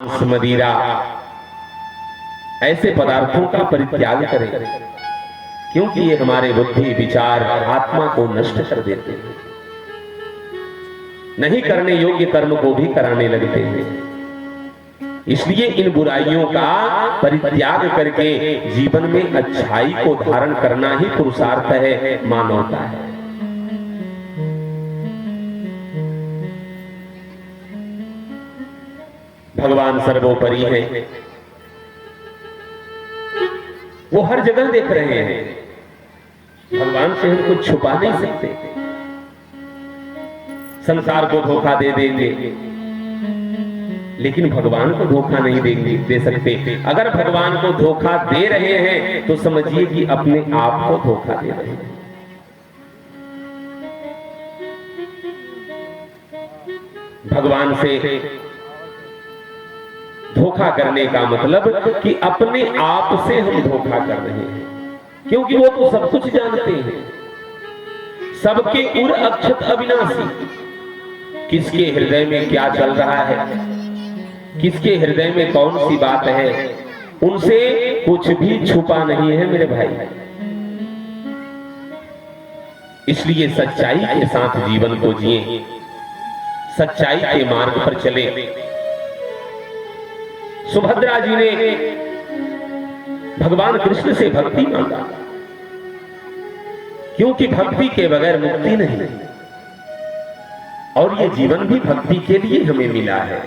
मदिरा ऐसे पदार्थों का परित्याग करें, क्योंकि ये हमारे बुद्धि विचार आत्मा को नष्ट कर देते हैं, नहीं करने योग्य कर्म को भी कराने लगते हैं। इसलिए इन बुराइयों का परित्याग करके जीवन में अच्छाई को धारण करना ही पुरुषार्थ है, मानवता है। भगवान सर्वोपरि है, वो हर जगह देख रहे हैं। भगवान से हम कुछ छुपा नहीं सकते। संसार को धोखा दे देंगे, लेकिन भगवान को धोखा नहीं दे सकते। अगर भगवान को धोखा दे रहे हैं तो समझिए कि अपने आप को धोखा दे रहे हैं। भगवान से धोखा करने का मतलब कि अपने आप से हम धोखा कर रहे हैं, क्योंकि वो तो सब कुछ जानते हैं। सबके उर अक्षत अविनाशी, किसके हृदय में क्या चल रहा है, किसके हृदय में कौन सी बात है, उनसे कुछ भी छुपा नहीं है मेरे भाई। इसलिए सच्चाई के साथ जीवन को जिए, सच्चाई के मार्ग पर चले। सुभद्रा जी ने भगवान कृष्ण से भक्ति मांगा, क्योंकि भक्ति के बगैर मुक्ति नहीं, और ये जीवन भी भक्ति के लिए हमें मिला है।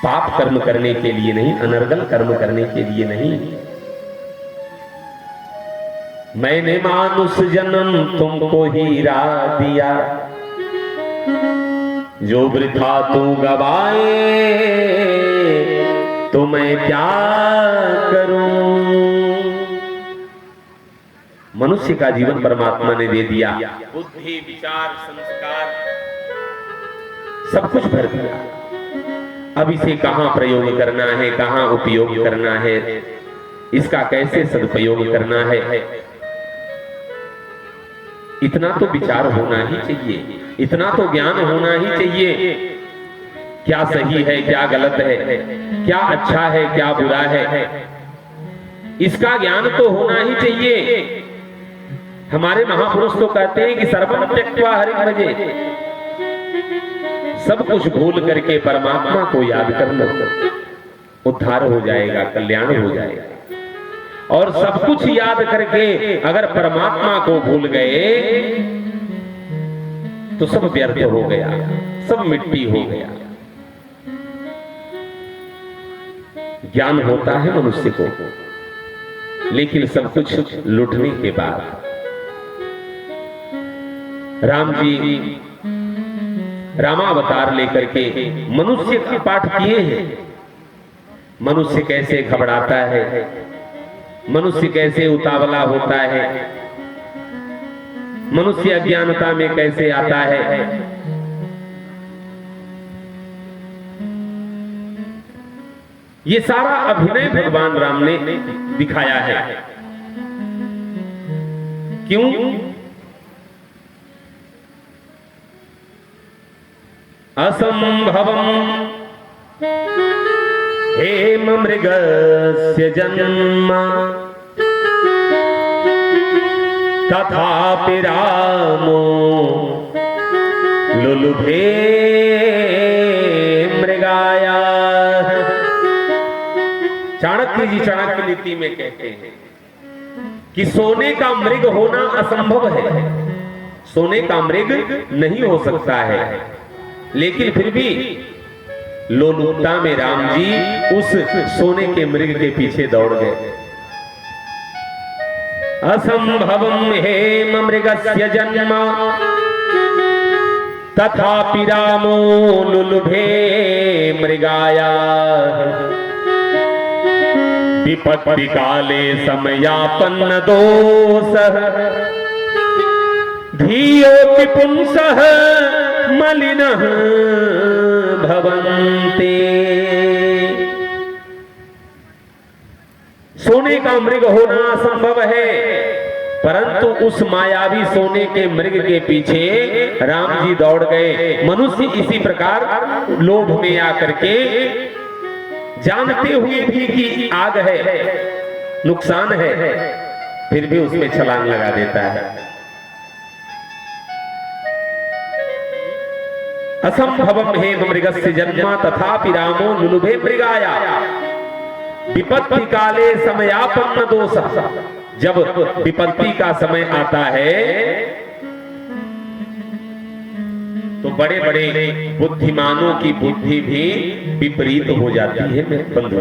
पाप कर्म करने के लिए नहीं, अनर्गल कर्म करने के लिए नहीं। मैंने मानुष जन्म तुमको हीरा दिया, जो वृथा तू गवाए तो मैं क्या करूं। मनुष्य का जीवन परमात्मा ने दे दिया, बुद्धि विचार संस्कार सब कुछ भर दिया। अब इसे कहां प्रयोग करना है, कहां उपयोग करना है, इसका कैसे सदुपयोग करना है, इतना तो विचार होना ही चाहिए, इतना तो ज्ञान होना ही चाहिए। क्या सही है, क्या गलत है, क्या अच्छा है, क्या बुरा है, इसका ज्ञान तो होना ही चाहिए। हमारे महापुरुष तो कहते हैं कि सर्वं त्यक्त्वा हरिं भजे, सब कुछ भूल करके परमात्मा को याद कर लो, उद्धार हो जाएगा, कल्याण हो जाएगा। और सब कुछ याद करके अगर परमात्मा को भूल गए तो सब व्यर्थ हो गया, सब मिट्टी हो गया। ज्ञान होता है मनुष्य को, लेकिन सब कुछ लुटने के बाद। राम जी रामावतार लेकर के मनुष्य का पाठ किए हैं। मनुष्य कैसे घबराता है, मनुष्य कैसे उतावला होता है, मनुष्य अज्ञानता में कैसे आता है। ये सारा अभिनय भगवान राम ने दिखाया है। क्यों? असंभवम हेम मृगस्य जन्म तथापि रामो लुलुभे मृगाया। चाणक्य जी चाणक्य नीति में कहते हैं कि सोने का मृग होना असंभव है, सोने का मृग नहीं हो सकता है, लेकिन फिर भी लोलुपता में राम जी उस सोने के मृग के पीछे दौड़ गए। असंभवम हेम मृगस्य जन्म तथापि रामो लुलुभे मृगाया। विपत्ति काले समयापन्न दोषः धीयोऽपि पुंसः मलिनः भवन्ते। सोने का मृग होना असंभव है, परंतु उस मायावी सोने के मृग के पीछे राम जी दौड़ गए। मनुष्य इसी प्रकार लोभ में आकर के जानते हुए भी कि आग है, नुकसान है, फिर भी उसमें छलांग लगा देता है। असंभवम हे मृगस्य जन्म तथापि रामो लुलुभे मृगाया विपत्ति काले समयापन्न दोषः। जब विपत्ति का समय आता है तो बड़े बड़े बुद्धिमानों की बुद्धि भी विपरीत हो जाती है मेरे बंधु।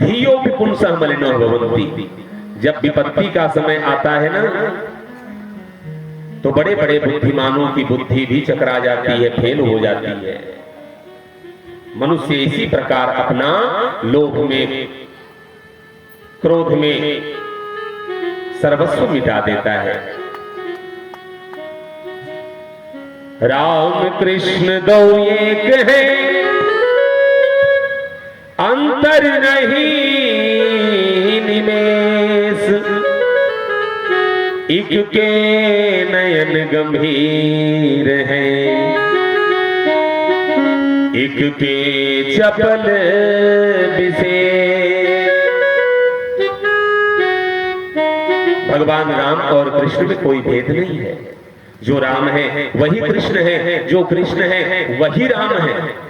धियो विपुंसः मलिनो भवन्ति। जब विपत्ति का समय आता है ना तो बड़े बड़े बुद्धिमानों की बुद्धि भी चकरा जाती है, फेल हो जाती है। मनुष्य इसी प्रकार अपना लोभ में, क्रोध में सर्वस्व मिटा देता है। राम कृष्ण दो एक है, अंतर नहीं निमेष। एक के नयन गंभीर हैं, एक के चपल विशेष। भगवान राम और कृष्ण में कोई भेद नहीं है। जो राम है वही कृष्ण है, जो कृष्ण है वही राम है।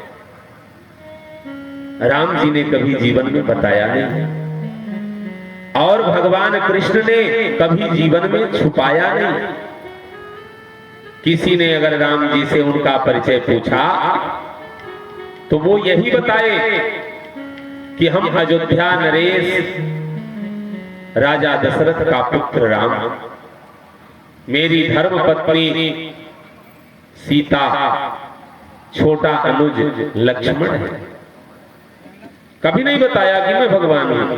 राम जी ने कभी जीवन में बताया नहीं और भगवान कृष्ण ने कभी जीवन में छुपाया नहीं। किसी ने अगर राम जी से उनका परिचय पूछा तो वो यही बताए कि हम अयोध्या नरेश राजा दशरथ का पुत्र राम, मेरी धर्म पत्नी सीता, छोटा अनुज लक्ष्मण है। कभी नहीं बताया कि मैं भगवान हूं।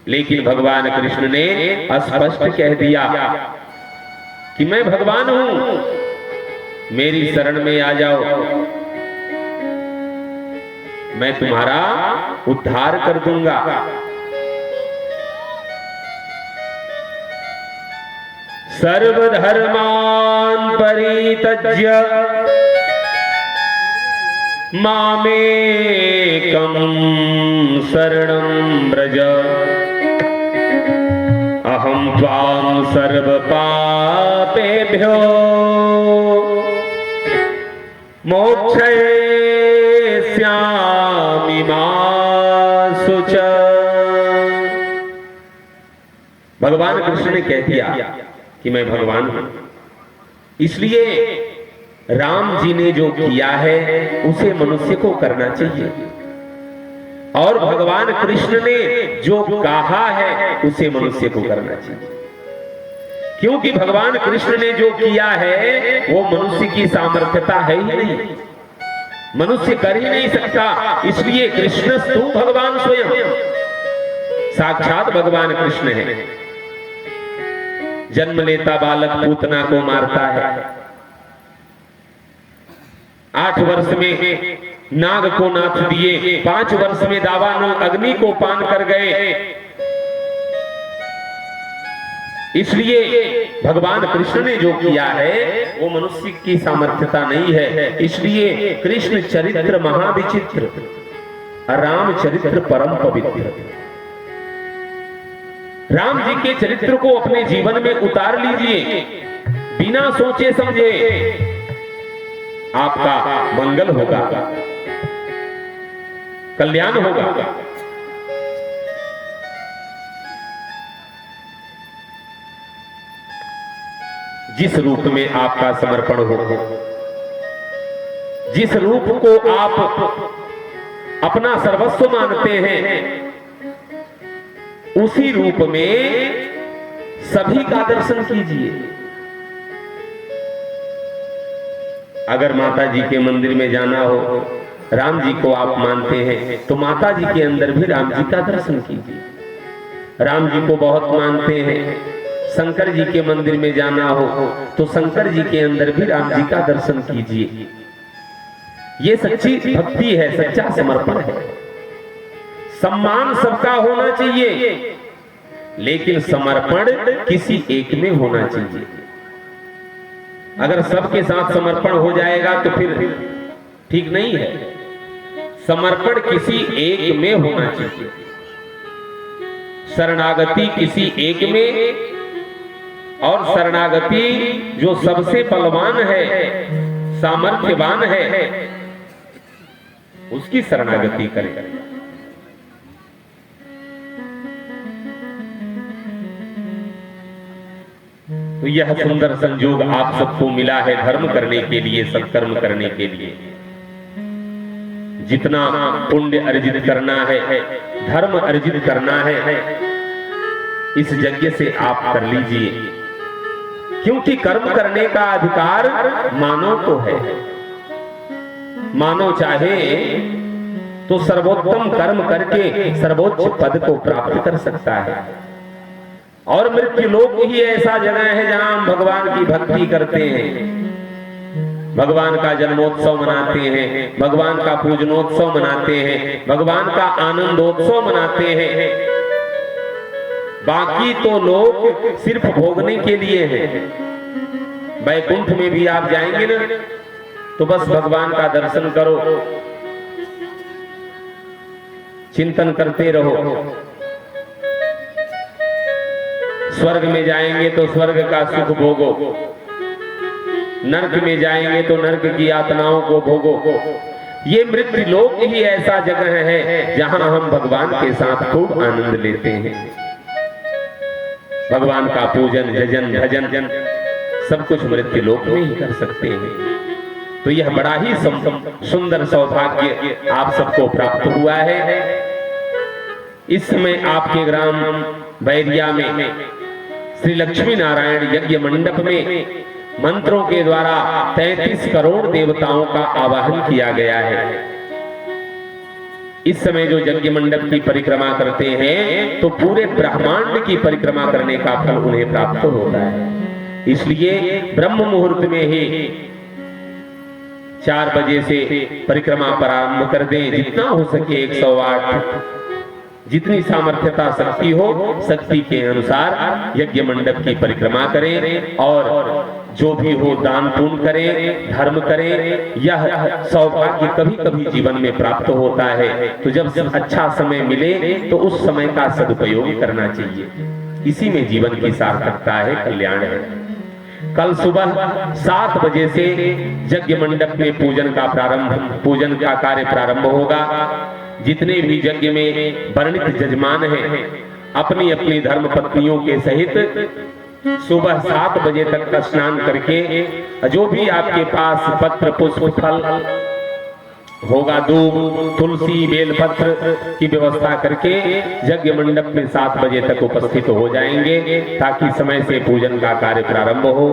लेकिन भगवान कृष्ण ने स्पष्ट कह दिया कि मैं भगवान हूं, मेरी शरण में आ जाओ, मैं तुम्हारा उद्धार कर दूंगा। सर्वधर्मान परित्यज्य मामेकं शरणं व्रज, अहं त्वां सर्वपापेभ्यो मोक्षयिष्यामि मा शुच। भगवान कृष्ण ने कह दिया कि मैं भगवान हूं। इसलिए राम जी ने जो किया है उसे मनुष्य को करना चाहिए और भगवान कृष्ण ने जो कहा है उसे मनुष्य को करना चाहिए। क्योंकि भगवान कृष्ण ने जो किया है वो मनुष्य की सामर्थ्यता है ही नहीं, मनुष्य कर ही नहीं सकता। इसलिए कृष्णस्तु भगवान स्वयं, साक्षात भगवान कृष्ण है। जन्म लेता बालक पूतना को मारता है, 8 वर्ष में नाग को नाथ दिए, 5 वर्ष में दावानल अग्नि को पान कर गए। इसलिए भगवान कृष्ण ने जो किया है वो मनुष्य की सामर्थ्यता नहीं है। इसलिए कृष्ण चरित्र महाविचित्र, राम चरित्र परम पवित्र। राम जी के चरित्र को अपने जीवन में उतार लीजिए, बिना सोचे समझे आपका मंगल होगा, कल्याण होगा। जिस रूप में आपका समर्पण हो, जिस रूप को आप अपना सर्वस्व मानते हैं, उसी रूप में सभी का दर्शन कीजिए। अगर माता जी के मंदिर में जाना हो, राम जी को आप मानते हैं तो माता जी के अंदर भी राम जी का दर्शन कीजिए। राम जी को बहुत मानते हैं, शंकर जी के मंदिर में जाना हो तो शंकर जी के अंदर भी राम जी का दर्शन कीजिए। ये सच्ची भक्ति है, सच्चा समर्पण है। सम्मान सबका होना चाहिए, लेकिन समर्पण किसी एक में होना चाहिए। अगर सबके साथ समर्पण हो जाएगा तो फिर ठीक नहीं है। समर्पण किसी एक में होना चाहिए, शरणागति किसी एक में, और शरणागति जो सबसे बलवान है, सामर्थ्यवान है, उसकी शरणागति करें। तो यह सुंदर संयोग आप सबको मिला है धर्म करने के लिए, सत्कर्म करने के लिए। जितना पुण्य अर्जित करना है, धर्म अर्जित करना है, इस यज्ञ से आप कर लीजिए, क्योंकि कर्म करने का अधिकार मानव को है। मानव चाहे तो सर्वोत्तम कर्म करके सर्वोच्च पद को प्राप्त कर सकता है। और मृत्यु लोक ही ऐसा जगह है जहां हम भगवान की भक्ति करते हैं, भगवान का जन्मोत्सव मनाते हैं, भगवान का पूजनोत्सव मनाते हैं, भगवान का आनंदोत्सव मनाते हैं। बाकी तो लोग सिर्फ भोगने के लिए हैं। वैकुंठ में भी आप जाएंगे ना, तो बस भगवान का दर्शन करो, चिंतन करते रहो। स्वर्ग में जाएंगे तो स्वर्ग का सुख भोगो, नरक में जाएंगे तो नरक की यातनाओं को भोगो। ये मृत्यु लोक ही ऐसा जगह है जहां हम भगवान के साथ खूब आनंद लेते हैं। भगवान का पूजन, जजन, भजन सब कुछ मृत्यु लोक में ही कर सकते हैं। तो यह बड़ा ही सुंदर सौभाग्य आप सबको प्राप्त हुआ है। इस समय आपके ग्राम बैरिया में श्री लक्ष्मी नारायण यज्ञ मंडप में मंत्रों के द्वारा 33 करोड़ देवताओं का आवाहन किया गया है। इस समय जो यज्ञ मंडप की परिक्रमा करते हैं तो पूरे ब्रह्मांड की परिक्रमा करने का फल उन्हें प्राप्त होता है। इसलिए ब्रह्म मुहूर्त में ही 4 बजे से परिक्रमा प्रारंभ कर दें। जितना हो सके 108, जितनी सामर्थ्यता शक्ति हो, शक्ति के अनुसार यज्ञ मंडप की परिक्रमा करें और जो भी हो दान पुण्य करें, धर्म करें। यह सौभाग्य कभी कभी जीवन में प्राप्त होता है, तो जब अच्छा समय मिले तो उस समय का सदुपयोग करना चाहिए। इसी में जीवन की सार्थकता है, कल्याण है। कल सुबह 7 बजे से यज्ञ मंडप में पूजन का कार्य प्रारंभ होगा। जितने भी यज्ञ में वर्णित जजमान हैं, अपनी अपनी धर्म पत्नियों के सहित सुबह 7 बजे तक का स्नान करके जो भी आपके पास पत्र, पुष्प, फल होगा, दूब, तुलसी, बेलपत्र की व्यवस्था करके यज्ञ मंडप में 7 बजे तक उपस्थित हो जाएंगे, ताकि समय से पूजन का कार्य प्रारंभ हो।